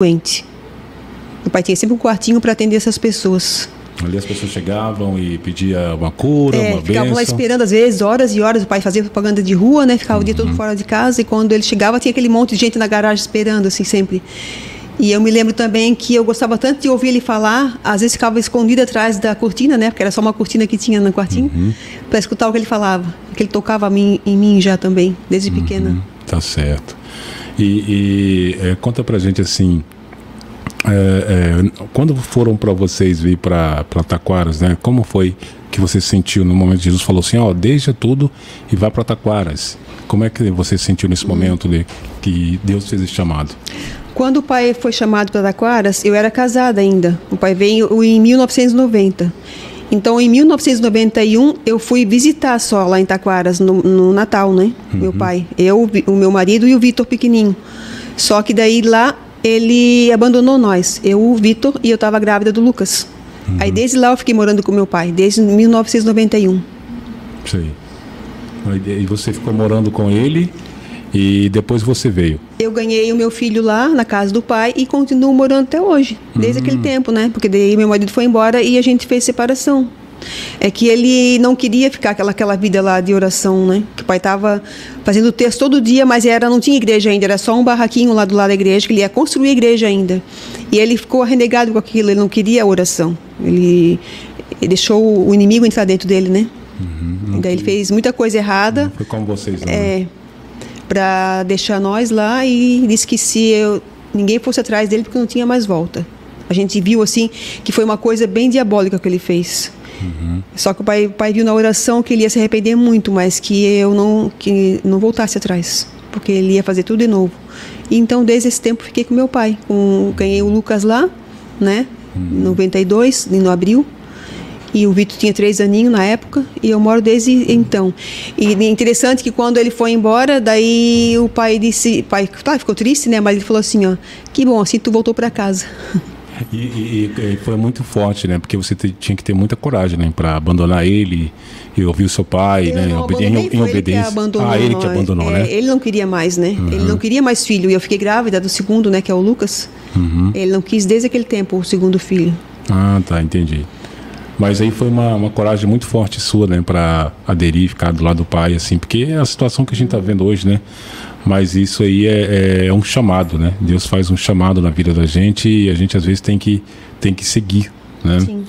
doente. Meu pai tinha sempre um quartinho para atender essas pessoas. Ali as pessoas chegavam e pediam uma cura, uma ficavam bênção. lá esperando, às vezes, horas e horas. O pai fazia propaganda de rua, né? Ficava o dia todo fora de casa. E quando ele chegava, tinha aquele monte de gente na garagem esperando, assim, sempre. E eu me lembro também que eu gostava tanto de ouvir ele falar. Às vezes ficava escondida atrás da cortina, né? Porque era só uma cortina que tinha no quartinho. Para escutar o que ele falava. Que ele tocava em mim já também, desde pequena. Tá certo. Conta pra gente, assim... quando foram para vocês vir para Taquaras, né? Como foi que você sentiu no momento que Jesus falou assim, ó, deixa tudo e vá para Taquaras? Como é que você sentiu nesse momento que Deus fez esse chamado? Quando o pai foi chamado para Taquaras, eu era casada ainda. O pai veio em 1990. Então, em 1991, eu fui visitar só lá em Taquaras, no Natal, né? Meu pai. Eu, o meu marido e o Vitor pequenininho. Só que daí lá ele abandonou nós, eu, o Vitor, e eu estava grávida do Lucas. Aí desde lá eu fiquei morando com meu pai, desde 1991. Sei. E você ficou morando com ele e depois você veio? Eu ganhei o meu filho lá na casa do pai e continuo morando até hoje, desde aquele tempo, né? Porque daí meu marido foi embora e a gente fez separação. É que ele não queria ficar aquela vida lá de oração, né? Que o pai estava fazendo texto todo dia, mas não tinha igreja ainda, era só um barraquinho lá do lado da igreja, que ele ia construir a igreja ainda. E ele ficou renegado com aquilo, ele não queria a oração. Ele deixou o inimigo entrar dentro dele, né? E daí ele fez muita coisa errada. Não foi como vocês, não, para deixar nós lá, e disse que se ninguém fosse atrás dele, porque não tinha mais volta. A gente viu, assim, que foi uma coisa bem diabólica que ele fez. Só que o pai viu na oração que ele ia se arrepender muito, mas que não voltasse atrás, porque ele ia fazer tudo de novo. E então, desde esse tempo, fiquei com meu pai. Ganhei o Lucas lá, né? Em 92, no abril. E o Vitor tinha 3 aninhos na época, e eu moro desde então. E é interessante que quando ele foi embora, daí o pai disse... ficou triste, né? Mas ele falou assim, ó, que bom, assim tu voltou para casa. E foi muito forte, né? Porque você tinha que ter muita coragem, né? Para abandonar ele e ouvir o seu pai, né? Em obediência. Ele que abandonou, né? Ele não queria mais, né? Ele não queria mais filho. E eu fiquei grávida do segundo, né? Que é o Lucas. Ele não quis desde aquele tempo o segundo filho. Ah, tá, entendi. Mas aí foi uma coragem muito forte sua, né? Para aderir, ficar do lado do pai, assim. Porque é a situação que a gente tá vendo hoje, né? Mas isso aí é um chamado, né? Deus faz um chamado na vida da gente e a gente às vezes tem que seguir, né? Sim.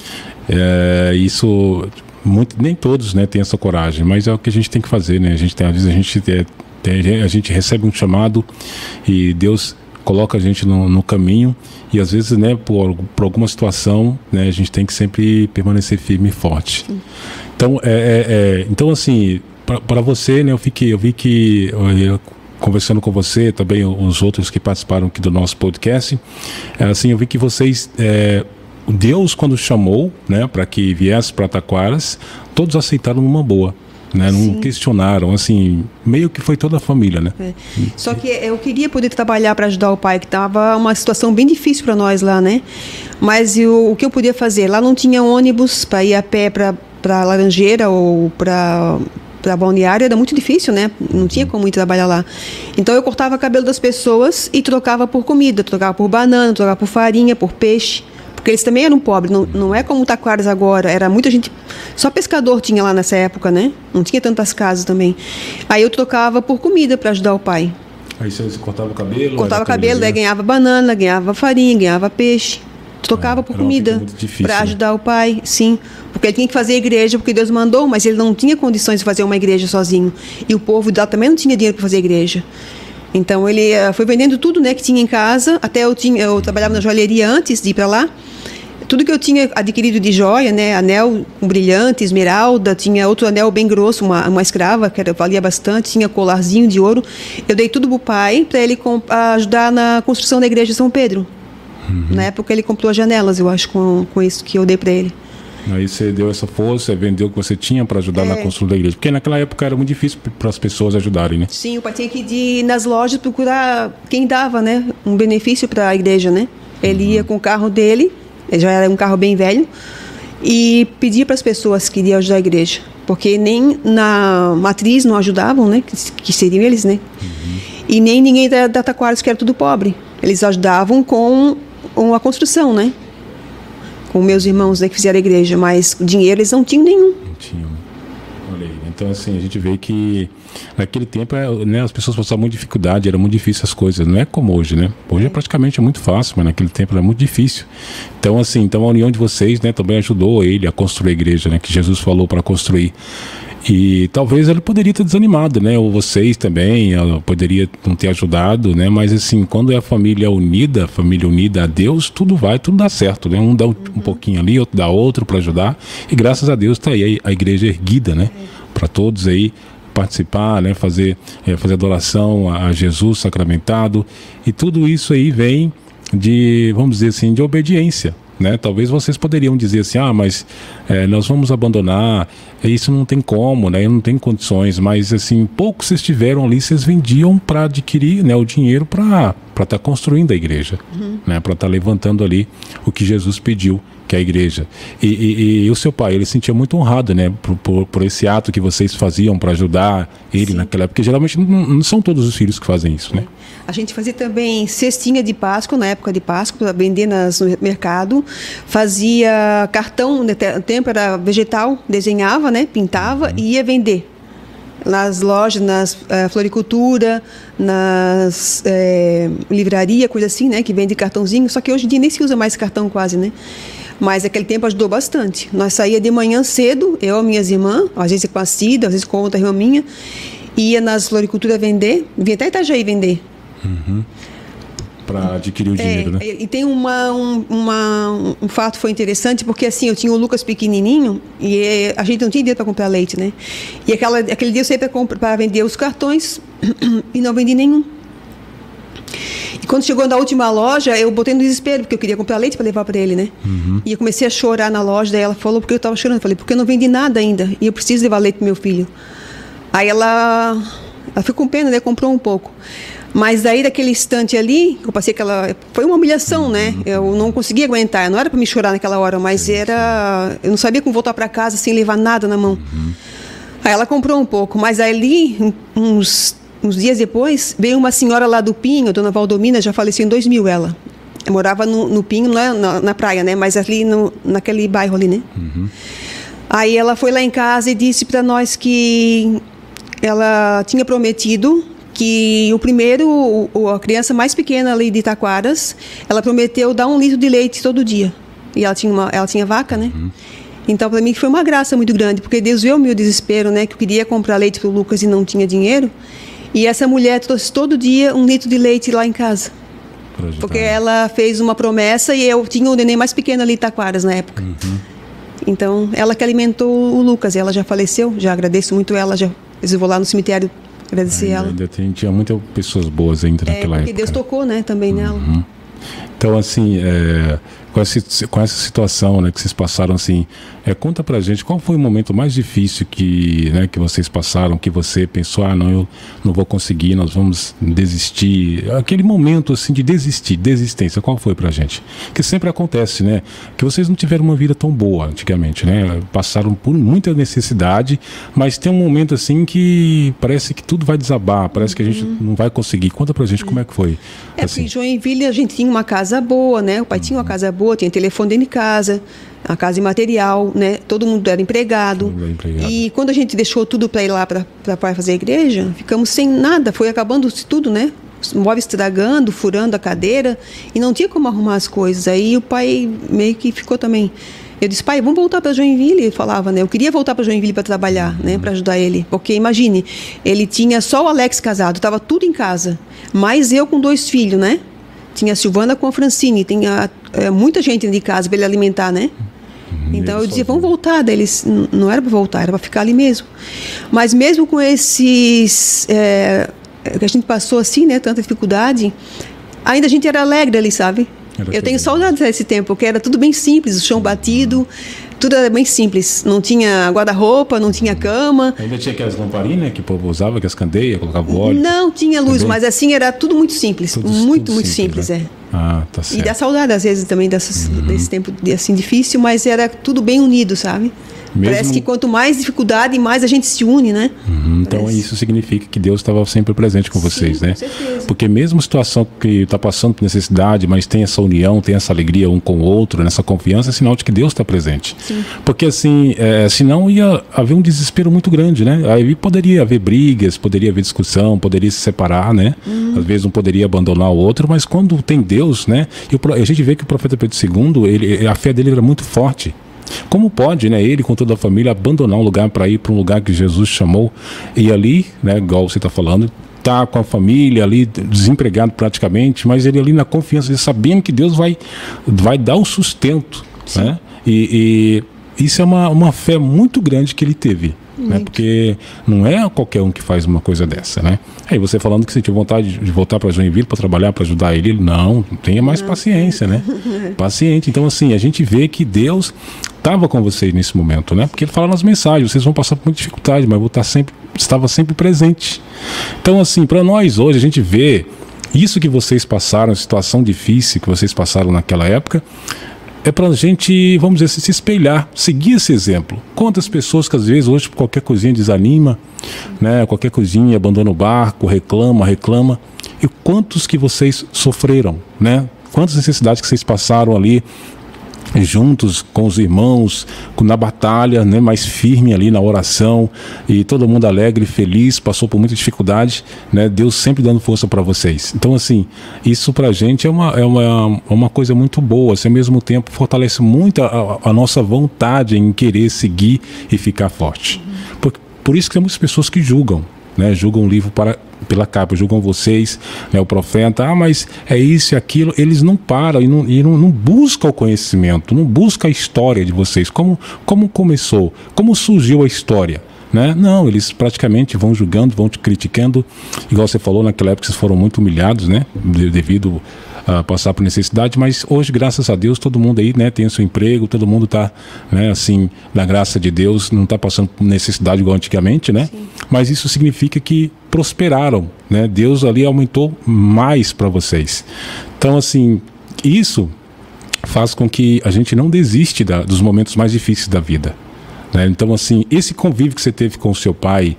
Nem todos, né, têm essa coragem, mas é o que a gente tem que fazer, né? Às vezes a gente recebe um chamado e Deus coloca a gente no caminho e às vezes, né, por alguma situação, né, a gente tem que sempre permanecer firme e forte. Sim. Então, então assim, para você, né, eu vi que conversando com você, também os outros que participaram aqui do nosso podcast, assim, eu vi que vocês, Deus quando chamou, né, para que viesse para Taquaras, todos aceitaram numa boa, né, não questionaram, assim, meio que foi toda a família, né? Só que eu queria poder trabalhar para ajudar o pai, que estava uma situação bem difícil para nós lá, né? Mas o que eu podia fazer? Lá não tinha ônibus para ir a pé para Laranjeira ou para Balneário, era muito difícil, né? Não tinha como ir trabalhar lá. Então eu cortava o cabelo das pessoas e trocava por comida, trocava por banana, trocava por farinha, por peixe, porque eles também eram pobres, não é como Taquaras agora, era muita gente, só pescador tinha lá nessa época, né? Não tinha tantas casas também. Aí eu trocava por comida para ajudar o pai. Aí você cortava o cabelo? Cortava o cabelo, daí ganhava banana, ganhava farinha, ganhava peixe. Trocava por comida para ajudar o pai, sim. Porque ele tinha que fazer a igreja, porque Deus mandou, mas ele não tinha condições de fazer uma igreja sozinho. E o povo lá também não tinha dinheiro para fazer a igreja. Então ele foi vendendo tudo, né, que tinha em casa. Até eu trabalhava na joalheria antes de ir para lá. Tudo que eu tinha adquirido de joia, né, anel com brilhante, esmeralda, tinha outro anel bem grosso, uma escrava, que valia bastante, tinha colarzinho de ouro. Eu dei tudo para o pai, para ele ajudar na construção da igreja de São Pedro. Na época ele comprou as janelas, eu acho, com isso que eu dei para ele. Aí você deu essa força, vendeu o que você tinha para ajudar na construção da igreja. Porque naquela época era muito difícil para as pessoas ajudarem, né? Sim, o pai tinha que ir nas lojas procurar quem dava, né, um benefício para a igreja, né? Ele ia com o carro dele, já era um carro bem velho, e pedia para as pessoas que iriam ajudar a igreja. Porque nem na matriz não ajudavam, né? Que seriam eles, né? E nem ninguém da Taquaras, que era tudo pobre. eles ajudavam com a construção, né? Com meus irmãos, né, que fizeram a igreja, mas dinheiro eles não tinham nenhum. Não tinham. Olha aí. Então, assim, a gente vê que naquele tempo, né, as pessoas passavam muita dificuldade, era muito difícil as coisas, não é como hoje, né? Hoje é praticamente muito fácil, mas naquele tempo era muito difícil. Então, assim, a união de vocês, né, também ajudou ele a construir a igreja, né, que Jesus falou para construir. E talvez ele poderia ter desanimado, né? Ou vocês também, poderia não ter ajudado, né? Mas assim, quando é a família unida a Deus, tudo dá certo, né? Um dá um pouquinho ali, outro dá outro para ajudar. E graças a Deus está aí a igreja erguida, né? Para todos aí participar, né? Fazer adoração a Jesus sacramentado. E tudo isso aí vem de, vamos dizer assim, de obediência. Né? Talvez vocês poderiam dizer assim, mas nós vamos abandonar, isso não tem como, né? Não tem condições, mas assim, pouco vocês tiveram ali, vocês vendiam para adquirir, né, o dinheiro para estar construindo a igreja, né? Para estar levantando ali o que Jesus pediu, que é a igreja. E o seu pai, ele se sentia muito honrado, né, por esse ato que vocês faziam para ajudar ele. Sim. Naquela época, porque geralmente não são todos os filhos que fazem isso, né? A gente fazia também cestinha de Páscoa, na época de Páscoa, para vender no mercado. Fazia cartão, no tempo era vegetal, desenhava, né, pintava e ia vender. Nas lojas, nas floricultura, nas livraria, coisa assim, né, que vende cartãozinho. Só que hoje em dia nem se usa mais cartão quase, né? Mas aquele tempo ajudou bastante. Nós saía de manhã cedo, eu e minhas irmãs, às vezes com a Cida, às vezes com outra irmã minha, ia nas floricultura vender, vinha até Itajaí vender. Para adquirir o dinheiro, né? E tem um fato que foi interessante, porque assim, eu tinha o Lucas pequenininho e a gente não tinha dinheiro para comprar leite, né? E aquele dia eu saí para vender os cartões e não vendi nenhum. E quando chegou na última loja, eu botei no desespero, porque eu queria comprar leite para levar para ele, né? E eu comecei a chorar na loja, daí ela falou porque eu estava chorando. Eu falei, porque eu não vendi nada ainda e eu preciso levar leite para meu filho. Aí ela ficou com pena, né? Comprou um pouco. Mas daí, daquele instante ali, eu passei foi uma humilhação, né? Eu não conseguia aguentar. Não era para me chorar naquela hora, mas eu não sabia como voltar para casa sem levar nada na mão. Aí ela comprou um pouco, mas ali, uns dias depois, veio uma senhora lá do Pinho, dona Valdomina, já faleceu em 2000 ela. Eu morava no Pinho, não é na praia, né? Mas ali naquele bairro ali, né? Aí ela foi lá em casa e disse para nós que ela tinha prometido que a criança mais pequena ali de Taquaras, ela prometeu dar 1 litro de leite todo dia. E ela tinha vaca, né? Então, para mim, foi uma graça muito grande, porque Deus viu o meu desespero, né? Que eu queria comprar leite para o Lucas e não tinha dinheiro. E essa mulher trouxe todo dia 1 litro de leite lá em casa. Porque ela fez uma promessa e eu tinha o neném mais pequeno ali em Taquaras na época. Então, ela que alimentou o Lucas. Ela já faleceu, já agradeço muito ela. Eu vou lá no cemitério agradecer ela. Tinha muitas pessoas boas ainda naquela época. Porque Deus tocou, né, também nela. Então, assim, com essa situação, né, que vocês passaram, assim, conta pra gente qual foi o momento mais difícil que vocês passaram, que você pensou, não, eu não vou conseguir, nós vamos desistir. Aquele momento, assim, de desistência, qual foi pra gente? Que sempre acontece, né? Que vocês não tiveram uma vida tão boa antigamente, né? Passaram por muita necessidade, mas tem um momento, assim, que parece que tudo vai desabar, parece que a gente não vai conseguir. Conta pra gente como é que foi. Assim. Porque em Joinville a gente tinha uma casa boa, né? O pai tinha uma casa boa, tinha telefone dentro de casa, a casa imaterial, né? Todo mundo era empregado. E quando a gente deixou tudo para ir lá para fazer a igreja, ficamos sem nada, foi acabando tudo, né? Os móveis estragando, furando a cadeira, e não tinha como arrumar as coisas. Aí o pai meio que ficou também. Eu disse, pai, vamos voltar para Joinville. Ele falava, né? Eu queria voltar para Joinville para trabalhar, né? Para ajudar ele. Porque imagine, ele tinha só o Alex casado, estava tudo em casa. Mas eu com 2 filhos, né? Tinha a Silvana com a Francine, tinha muita gente dentro de casa para ele alimentar, né? Então eu dizia, vamos voltar. Daí eles, não era para voltar, era para ficar ali mesmo. Mas mesmo com esses... que a gente passou assim, né? Tanta dificuldade, ainda a gente era alegre ali, sabe? Eu tenho saudades desse tempo, porque era tudo bem simples, o chão batido, tudo era bem simples. Não tinha guarda-roupa, não tinha cama. Ainda tinha aquelas lamparinas, né, que o povo usava, que as candeias, colocava o óleo. Não tinha luz, também? Mas assim era tudo muito simples. Tudo muito simples, né? Tá certo. E dá saudade, às vezes, também desse tempo assim, difícil, mas era tudo bem unido, sabe? Parece que quanto mais dificuldade, mais a gente se une, né? Então isso significa que Deus estava sempre presente com vocês, né? Com certeza. Porque mesmo a situação que está passando por necessidade, mas tem essa união, tem essa alegria um com o outro, nessa confiança, é sinal de que Deus está presente. Sim. Porque assim, senão ia haver um desespero muito grande, né? Aí poderia haver brigas, poderia haver discussão, poderia se separar, né? Às vezes um poderia abandonar o outro, mas quando tem Deus, né? E a gente vê que o profeta Pedro II, a fé dele era muito forte. Como pode, né, ele com toda a família abandonar um lugar para ir para um lugar que Jesus chamou e ali, né, igual você está falando, tá com a família ali, desempregado praticamente, mas ele ali na confiança, sabendo que Deus vai dar o sustento, né? E isso é uma fé muito grande que ele teve. Né? Porque não é qualquer um que faz uma coisa dessa, né? Aí você falando que você tinha vontade de voltar para Joinville para trabalhar, para ajudar ele, não, tenha mais paciência, né? Paciente. Então assim, a gente vê que Deus estava com vocês nesse momento, né? Porque ele fala nas mensagens, vocês vão passar por muita dificuldade, mas estava sempre presente. Então assim, para nós hoje a gente vê isso que vocês passaram, a situação difícil que vocês passaram naquela época, é para a gente, vamos dizer, se espelhar, seguir esse exemplo. Quantas pessoas que às vezes hoje qualquer coisinha desanima, né? Qualquer coisinha abandona o barco, reclama, e quantos que vocês sofreram, né? Quantas necessidades que vocês passaram ali juntos com os irmãos, na batalha, né, mais firme ali na oração, e todo mundo alegre, feliz, passou por muita dificuldade, né, Deus sempre dando força para vocês. Então assim, isso pra gente é uma coisa muito boa, assim, ao mesmo tempo fortalece muito a nossa vontade em querer seguir e ficar forte. Por isso que temos pessoas que julgam, né, julgam o livro pela capa, julgam vocês, né, o profeta, mas é isso e aquilo. Eles não param e não buscam o conhecimento, não buscam a história de vocês, como começou, como surgiu a história, né? Não, eles praticamente vão julgando, vão te criticando, igual você falou, naquela época vocês foram muito humilhados, né, devido a passar por necessidade, mas hoje, graças a Deus, todo mundo aí, né, tem o seu emprego, todo mundo está, né, assim, na graça de Deus, não está passando por necessidade igual antigamente, né? Sim. Mas isso significa que prosperaram, né? Deus ali aumentou mais para vocês. Então, assim, isso faz com que a gente não desiste dos momentos mais difíceis da vida, né? Então, assim, esse convívio que você teve com o seu pai,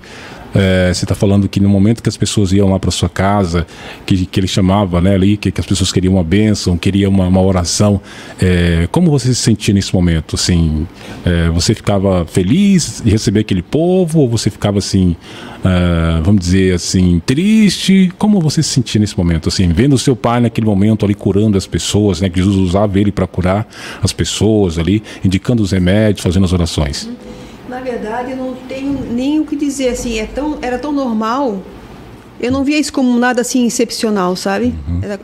você está falando que no momento que as pessoas iam lá para sua casa, que ele chamava, né, ali, que as pessoas queriam uma bênção, queriam uma oração, como você se sentia nesse momento? Assim, você ficava feliz de receber aquele povo, ou você ficava assim, vamos dizer assim, triste? Como você se sentia nesse momento? Assim, vendo o seu pai naquele momento ali curando as pessoas, né, que Jesus usava ele para curar as pessoas ali, indicando os remédios, fazendo as orações. Na verdade, eu não tenho nem o que dizer, assim, era tão normal, eu não via isso como nada assim excepcional, sabe?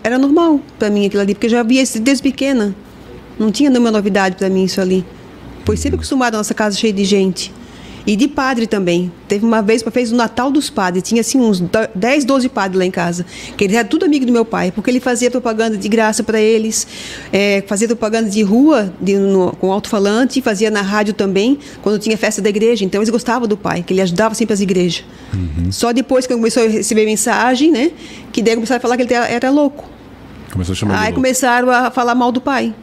Era normal para mim aquilo ali, porque eu já via isso desde pequena, não tinha nenhuma novidade para mim isso ali. Pois sempre acostumado a nossa casa cheia de gente. E de padre também. Teve uma vez, fez o Natal dos padres. Tinha assim uns 10, 12 padres lá em casa. Que eles eram tudo amigo do meu pai. Porque ele fazia propaganda de graça para eles. Fazia propaganda de rua, com alto-falante. Fazia na rádio também, quando tinha festa da igreja. Então eles gostavam do pai, que ele ajudava sempre as igrejas. Só depois que começou a receber mensagem, né? Que daí começaram a falar que ele era louco. Começou a chamar de louco. Começaram a falar mal do pai.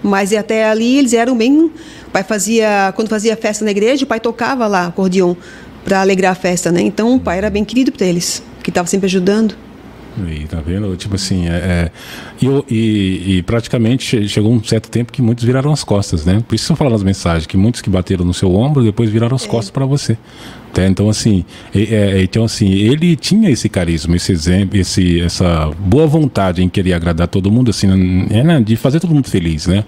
Mas até ali eles eram bem... O pai quando fazia festa na igreja, o pai tocava lá acordeon para alegrar a festa, né? Então o pai era bem querido para eles, que estava sempre ajudando. E tá vendo? Tipo assim, e praticamente chegou um certo tempo que muitos viraram as costas, né? Por isso que eu falo nas mensagens, que muitos que bateram no seu ombro, depois viraram as costas para você. Então assim, ele tinha esse carisma, esse exemplo, essa boa vontade em querer agradar todo mundo, assim, de fazer todo mundo feliz, né?